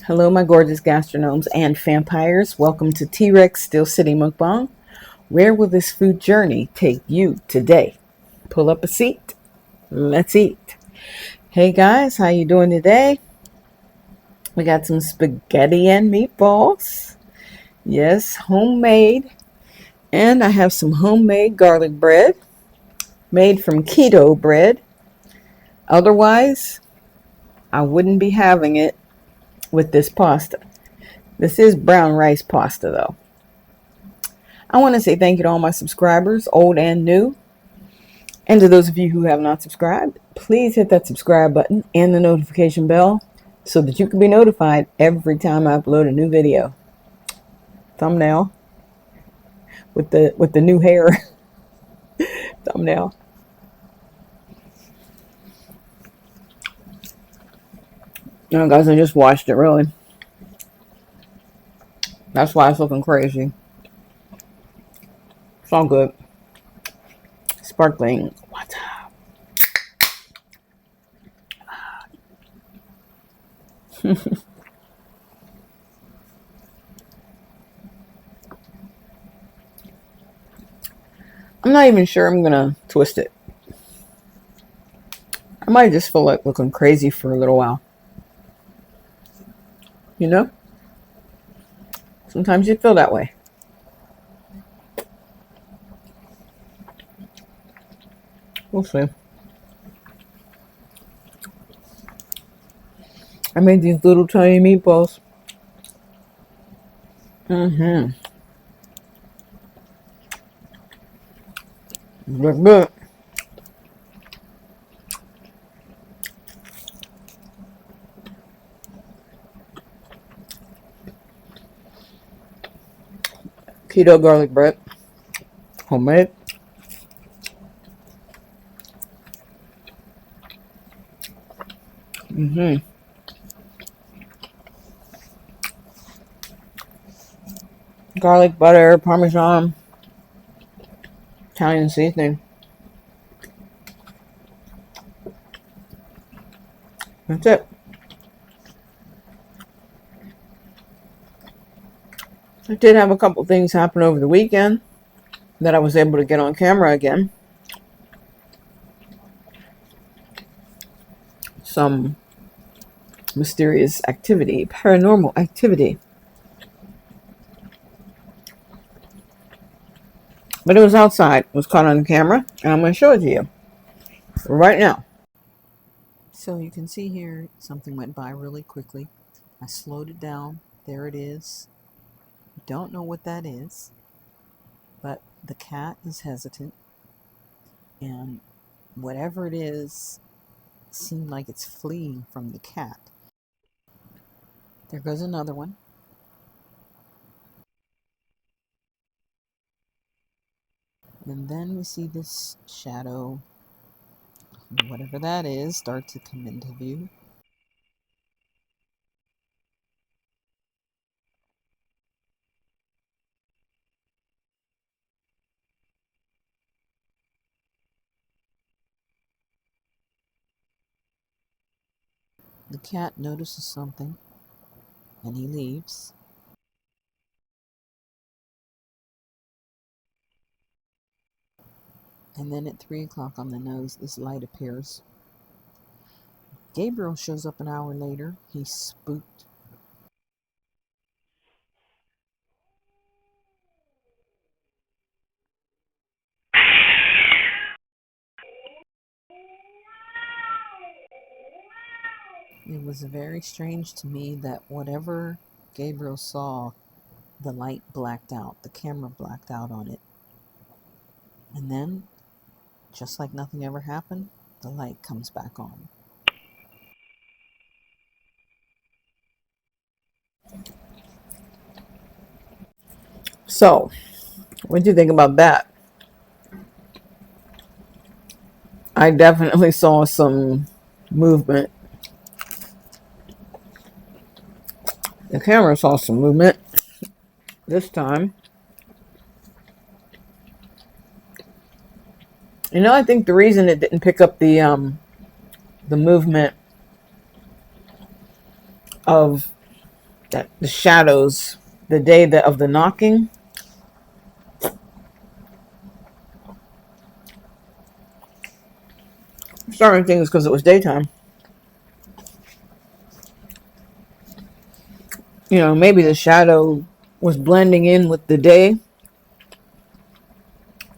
Hello, my gorgeous gastronomes and vampires. Welcome to T-Rex Still City Mukbang. Where will this food journey take you today? Pull up a seat. Let's eat. Hey guys, how you doing today? We got some spaghetti and meatballs. Yes, homemade. And I have some homemade garlic bread made from keto bread. Otherwise, I wouldn't be having it with this pasta. This is brown rice pasta though. I want to say thank you to all my subscribers, old and new. And to those of you who have not subscribed, please hit that subscribe button and the notification bell so that you can be notified every time I upload a new video. Thumbnail with the new hair. Thumbnail. No, guys, I just watched it, really. That's why it's looking crazy. It's all good. Sparkling water. I'm not even sure I'm gonna twist it. I might just feel like looking crazy for a little while. You know? Sometimes you feel that way. We'll see. I made these little tiny meatballs. Look good. Keto garlic bread. Homemade. Garlic, butter, Parmesan, Italian seasoning. That's it. I did have a couple things happen over the weekend that I was able to get on camera again. Some mysterious activity, paranormal activity. But it was outside. It was caught on camera, and I'm going to show it to you right now. So you can see here, something went by really quickly. I slowed it down. There it is. Don't know what that is, but the cat is hesitant, and whatever it is seemed like it's fleeing from the cat. There goes another one. And then we see this shadow, whatever that is, start to come into view. The cat notices something, and he leaves. And then at 3 o'clock on the nose, this light appears. Gabriel shows up an hour later. He's spooked. It was very strange to me that whatever Gabriel saw, the light blacked out. The camera blacked out on it. And then, just like nothing ever happened, the light comes back on. So, what do you think about that? I definitely saw some movement. The camera saw some movement this time. You know, I think the reason it didn't pick up the movement of that the shadows, the day of the knocking. I'm starting to think it's because it was daytime. You know, maybe the shadow was blending in with the day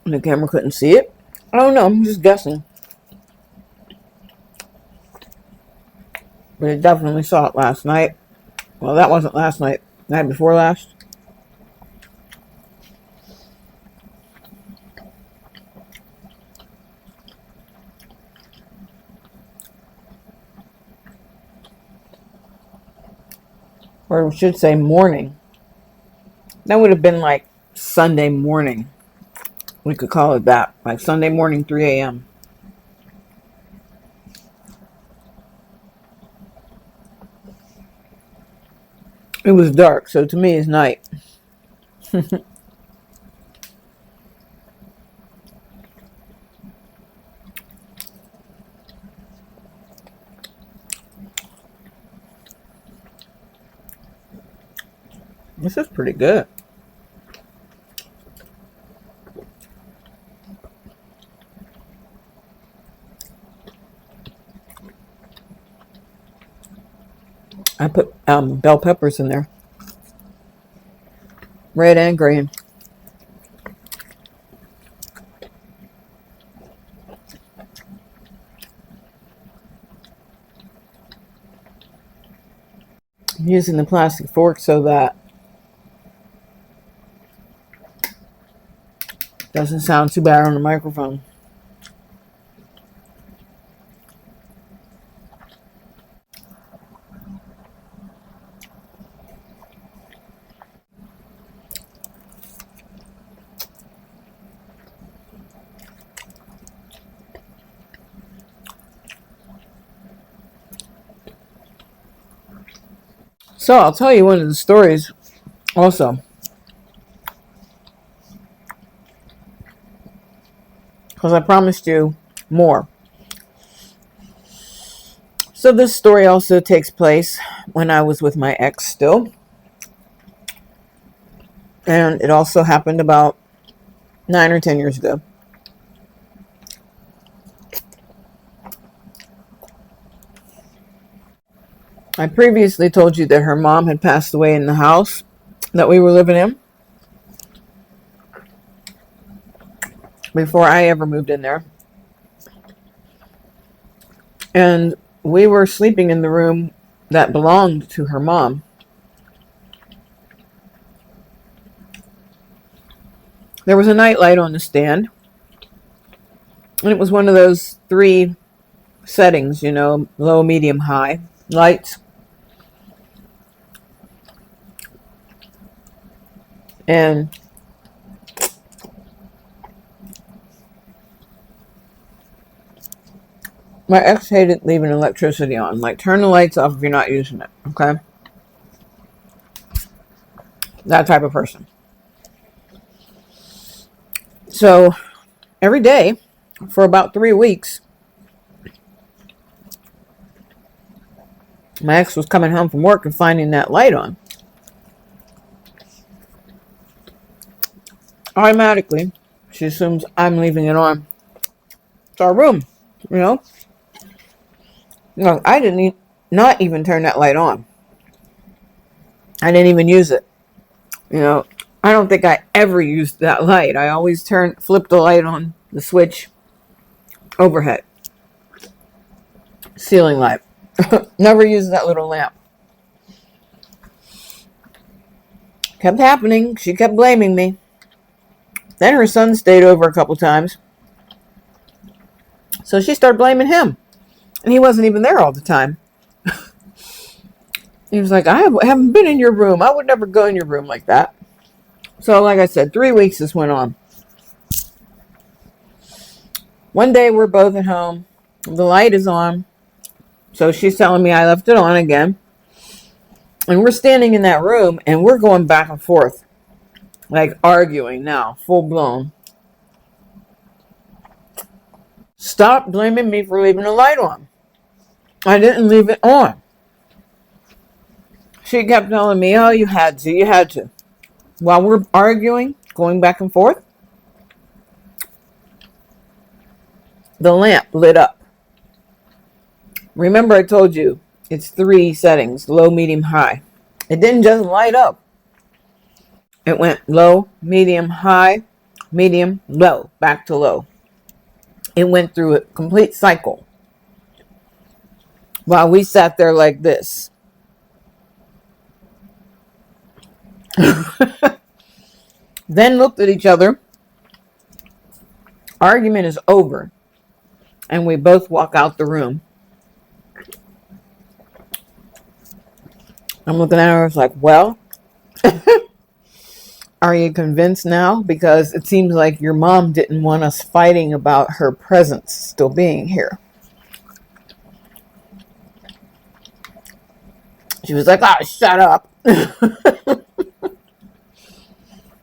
and the camera couldn't see it. I don't know. I'm just guessing. But it definitely saw it last night. Well, that wasn't last night. Night before last. Or we should say morning. That would have been like Sunday morning. We could call it that. Like Sunday morning, 3 a.m. It was dark, so to me it's night. This is pretty good. I put bell peppers in there. Red and green. I'm using the plastic fork so that it doesn't sound too bad on the microphone. So I'll tell you one of the stories also, because I promised you more. So this story also takes place when I was with my ex still. And it also happened about 9 or 10 years ago. I previously told you that her mom had passed away in the house that we were living in before I ever moved in there. And we were sleeping in the room that belonged to her mom. There was a nightlight on the stand. And it was one of those 3 settings, you know, low, medium, high lights. And my ex hated leaving electricity on. Like, turn the lights off if you're not using it, okay? That type of person. So, every day, for about 3 weeks, my ex was coming home from work and finding that light on. Automatically, she assumes I'm leaving it on. It's our room, you know? No, I didn't not even turn that light on. I didn't even use it. You know, I don't think I ever used that light. I always flip the light on the switch overhead. Ceiling light. Never used that little lamp. Kept happening. She kept blaming me. Then her son stayed over a couple times. So she started blaming him. And he wasn't even there all the time. He was like, I haven't been in your room. I would never go in your room like that. So like I said, 3 weeks this went on. One day we're both at home. The light is on. So she's telling me I left it on again. And we're standing in that room and we're going back and forth. Like arguing now, full blown. Stop blaming me for leaving the light on. I didn't leave it on. She kept telling me, oh, you had to, you had to. While we're arguing, going back and forth, the lamp lit up. Remember I told you, it's 3 settings, low, medium, high. It didn't just light up. It went low, medium, high, medium, low, back to low. It went through a complete cycle. While we sat there like this. Then looked at each other. Argument is over. And we both walk out the room. I'm looking at her, I was like, well, are you convinced now? Because it seems like your mom didn't want us fighting about her presence still being here. She was like, oh, shut up.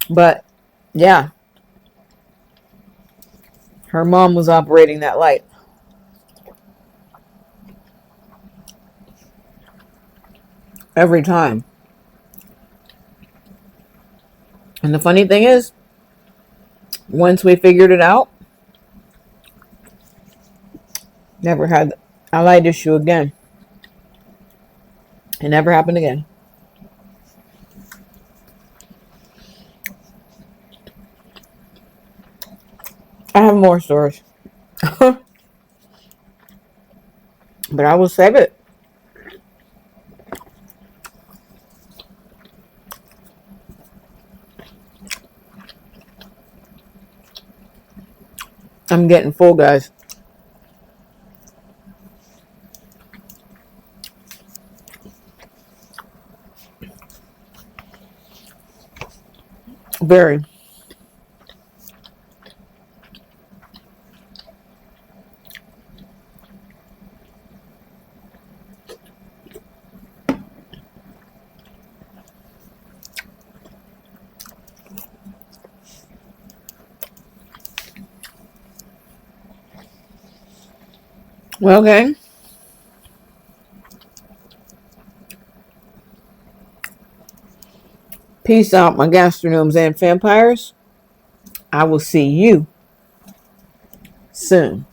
But, yeah. Her mom was operating that light. Every time. And the funny thing is, once we figured it out, never had a light issue again. It never happened again. I have more stories. But I will save it. I'm getting full, guys. Very. Well, gang. Peace out, my gastronomes and vampires. I will see you soon.